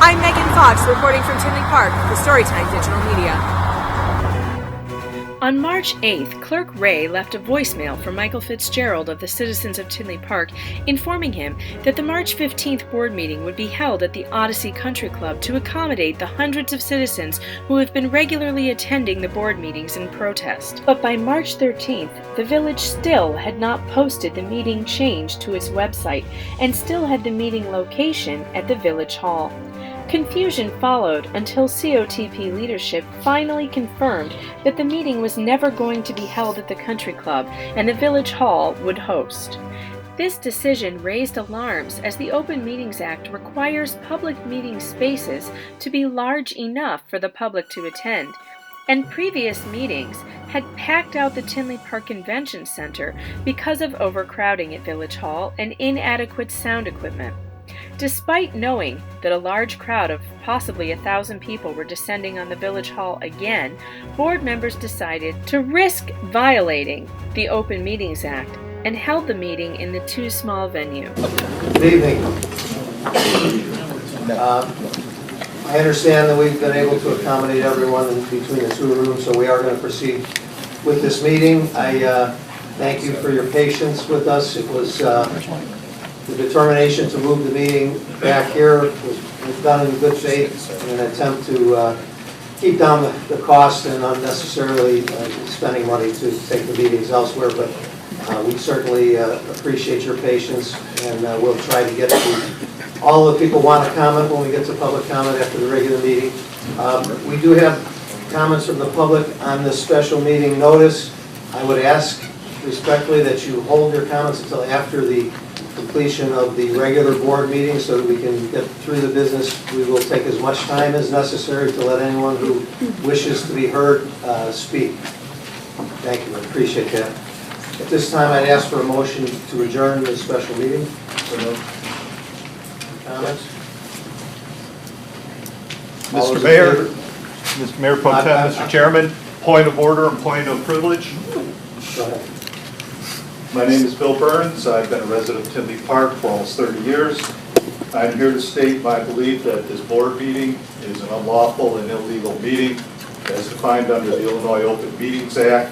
I'm Megan Fox, reporting from Tinley Park for Storytime Digital Media. On March 8th, Clerk Ray left a voicemail for Michael Fitzgerald of the citizens of Tinley Park, informing him that the March 15th board meeting would be held at the Odyssey Country Club to accommodate the hundreds of citizens who have been regularly attending the board meetings in protest. But by March 13th, the village still had not posted the meeting change to its website and still had the meeting location at the village hall. Confusion followed until COTP leadership finally confirmed that the meeting was never going to be held at the country club and the village hall would host. This decision raised alarms as the Open Meetings Act requires public meeting spaces to be large enough for the public to attend, and previous meetings had packed out the Tinley Park Convention Center because of overcrowding at Village Hall and inadequate sound equipment. Despite knowing that a large crowd of possibly 1,000 people were descending on the Village Hall again, board members decided to risk violating the Open Meetings Act and held the meeting in the too small venue. Good evening. I understand that we've been able to accommodate everyone in between the two rooms, so we are going to proceed with this meeting. I thank you for your patience with us. It was the determination to move the meeting back here was done in good faith in an attempt to keep down the cost and unnecessarily spending money to take the meetings elsewhere. But we certainly appreciate your patience, and we'll try to get to all the people who want to comment when we get to public comment after the regular meeting. We do have comments from the public on this special meeting notice. I would ask respectfully that you hold your comments until after the completion of the regular board meeting so that we can get through the business. We will take as much time as necessary to let anyone who wishes to be heard speak. Thank you, I appreciate that. At this time, I'd ask for a motion to adjourn this special meeting. Comments? Mr. Mayor Pro Tem, Mr. Chairman, point of order and point of privilege. Go ahead. My name is Bill Burns. I've been a resident of Tinley Park for almost 30 years. I'm here to state my belief that this board meeting is an unlawful and illegal meeting as defined under the Illinois Open Meetings Act,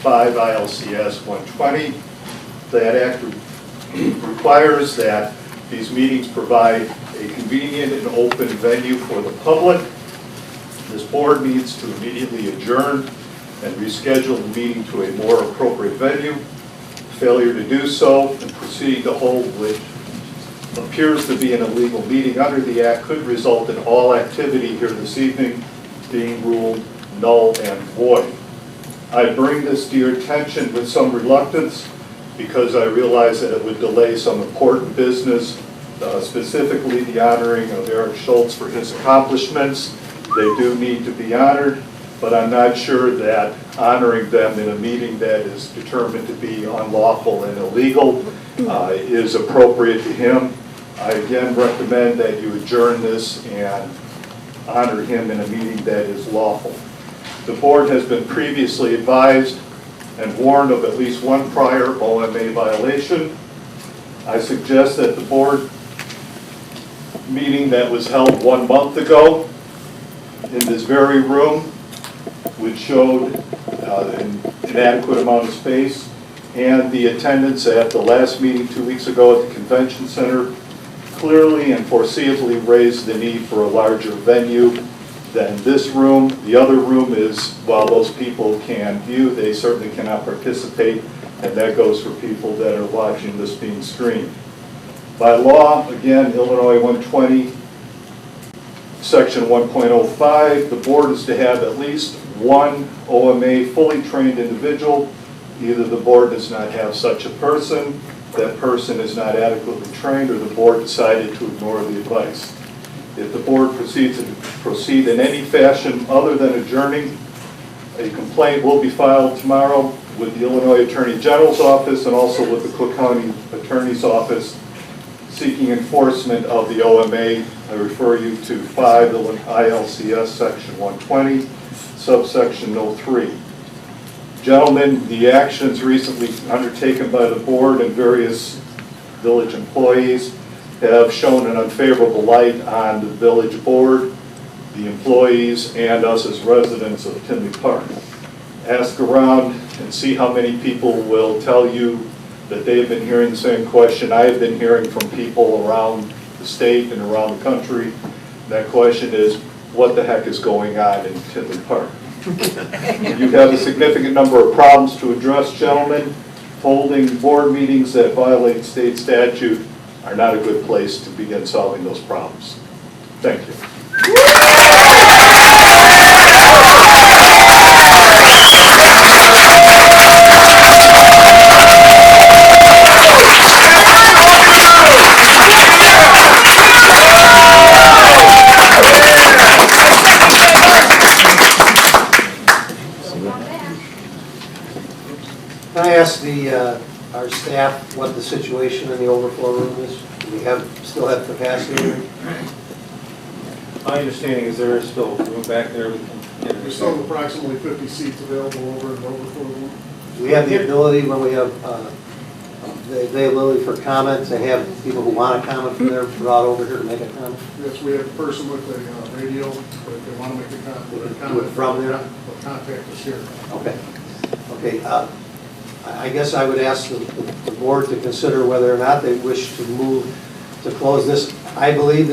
5 ILCS 120. That act requires that these meetings provide a convenient and open venue for the public. This board needs to immediately adjourn and reschedule the meeting to a more appropriate venue. Failure to do so and proceeding to hold which appears to be an illegal meeting under the Act could result in all activity here this evening being ruled null and void. I bring this to your attention with some reluctance because I realize that it would delay some important business, specifically the honoring of Eric Schultz for his accomplishments. They do need to be honored, but I'm not sure that honoring them in a meeting that is determined to be unlawful and illegal is appropriate to him. I again recommend that you adjourn this and honor him in a meeting that is lawful. The board has been previously advised and warned of at least one prior OMA violation. I suggest that the board meeting that was held 1 month ago in this very room, which showed an inadequate amount of space, and the attendance at the last meeting 2 weeks ago at the convention center clearly and foreseeably raised the need for a larger venue than this room. The other room is, while those people can view, they certainly cannot participate, and that goes for people that are watching this being streamed. By law, again, Illinois 120, Section 1.05, the board is to have at least one OMA fully trained individual. Either the board does not have such a person, that person is not adequately trained, or the board decided to ignore the advice. If the board proceed in any fashion other than adjourning, a complaint will be filed tomorrow with the Illinois Attorney General's office and also with the Cook County Attorney's office seeking enforcement of the OMA. I refer you to 5 ILCS Section 120, subsection 03. Gentlemen, the actions recently undertaken by the board and various village employees have shown an unfavorable light on the village board, the employees, and us as residents of Tinley Park. Ask around and see how many people will tell you that they've been hearing the same question I have been hearing from people around the state and around the country. That question is, what the heck is going on in Tinley Park? You have a significant number of problems to address, gentlemen. Holding board meetings that violate state statute are not a good place to begin solving those problems. Thank you. Can I ask our staff what the situation in the overflow room is? Do we still have capacity? My understanding is there is still room back there. There's still approximately 50 seats available over in the overflow room. Do we have the ability, when we have the availability for comment, to have people who want to comment from there brought over here to make a comment? Yes, we have a person with a radio, but if they want to make a comment, Do it from there? they'll contact us here. Okay. Okay. I guess I would ask the board to consider whether or not they wish to move to close this. I believe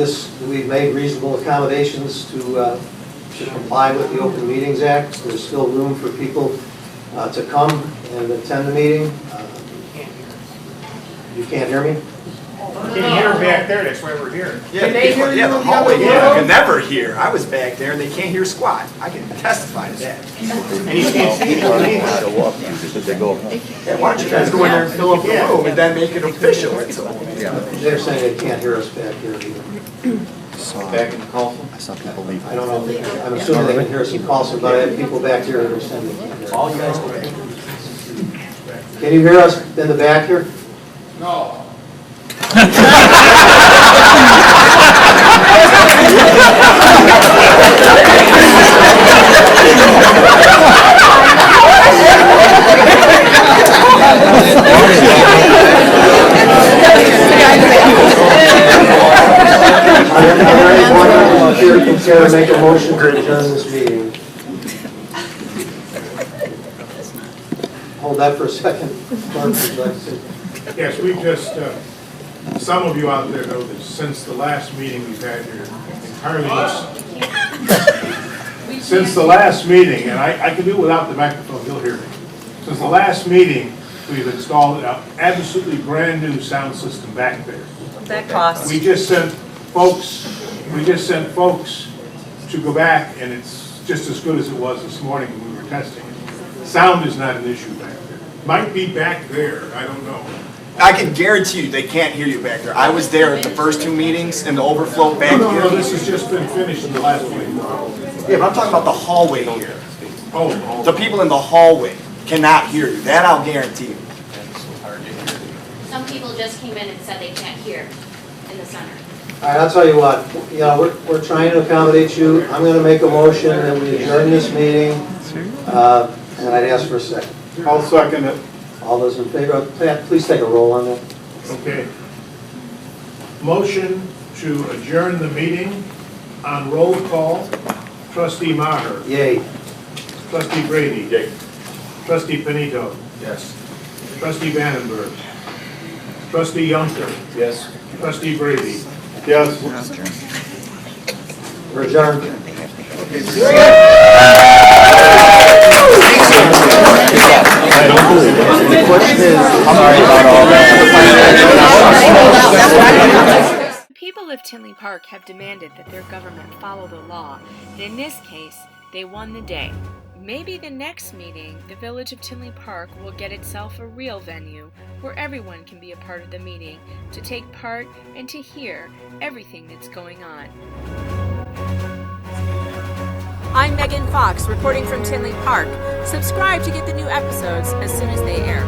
we've made reasonable accommodations to comply with the Open Meetings Act. There's still room for people to come and attend the meeting. You can't hear me? Can you hear back there? That's why we're here. Yeah, the hallway, yeah, you can never hear. I was back there and they can't hear squat. I can testify to that. And you can't see Yeah, why don't you guys go in there and fill up the room and then make it official? They're saying they can't hear us back here either. Back in the council? I don't know if I'm assuming they can hear us in Carlson, but I have people back here that are saying they can't hear us. All you guys go back. Can you hear us in the back here? No. Chair, make a motion to adjourn this meeting. Hold that for a second. Yes, we just, some of you out there know that since the last meeting we've had here, since the last meeting, and I can do it without the microphone, you'll hear me. Since the last meeting, we've installed an absolutely brand new sound system back there. That costs. We just sent folks to go back, and it's just as good as it was this morning when we were testing it. Sound is not an issue back there. Might be back there, I don't know. I can guarantee you they can't hear you back there. I was there at the first two meetings and the overflow back No, here. this has just been finished in the last week. Yeah, but I'm talking about the hallway here. Oh, The people in the hallway cannot hear you. That I'll guarantee you. Some people just came in and said they can't hear in the center. All right, I'll tell you what, we're trying to accommodate you. I'm going to make a motion that we adjourn this meeting, and I'd ask for a second. I'll second it. All those in favor, please take a roll on that. Okay. Motion to adjourn the meeting on roll call. Trustee Maher. Yay. Trustee Brady. Yay. Trustee Benito. Yes. Trustee Vandenberg. Trustee Yunker. Yes. Trustee Brady. Yes. We're adjourned. The people of Tinley Park have demanded that their government follow the law, and in this case, they won the day. Maybe the next meeting, the village of Tinley Park will get itself a real venue where everyone can be a part of the meeting, to take part and to hear everything that's going on. I'm Megan Fox, reporting from Tinley Park. Subscribe to get the new episodes as soon as they air.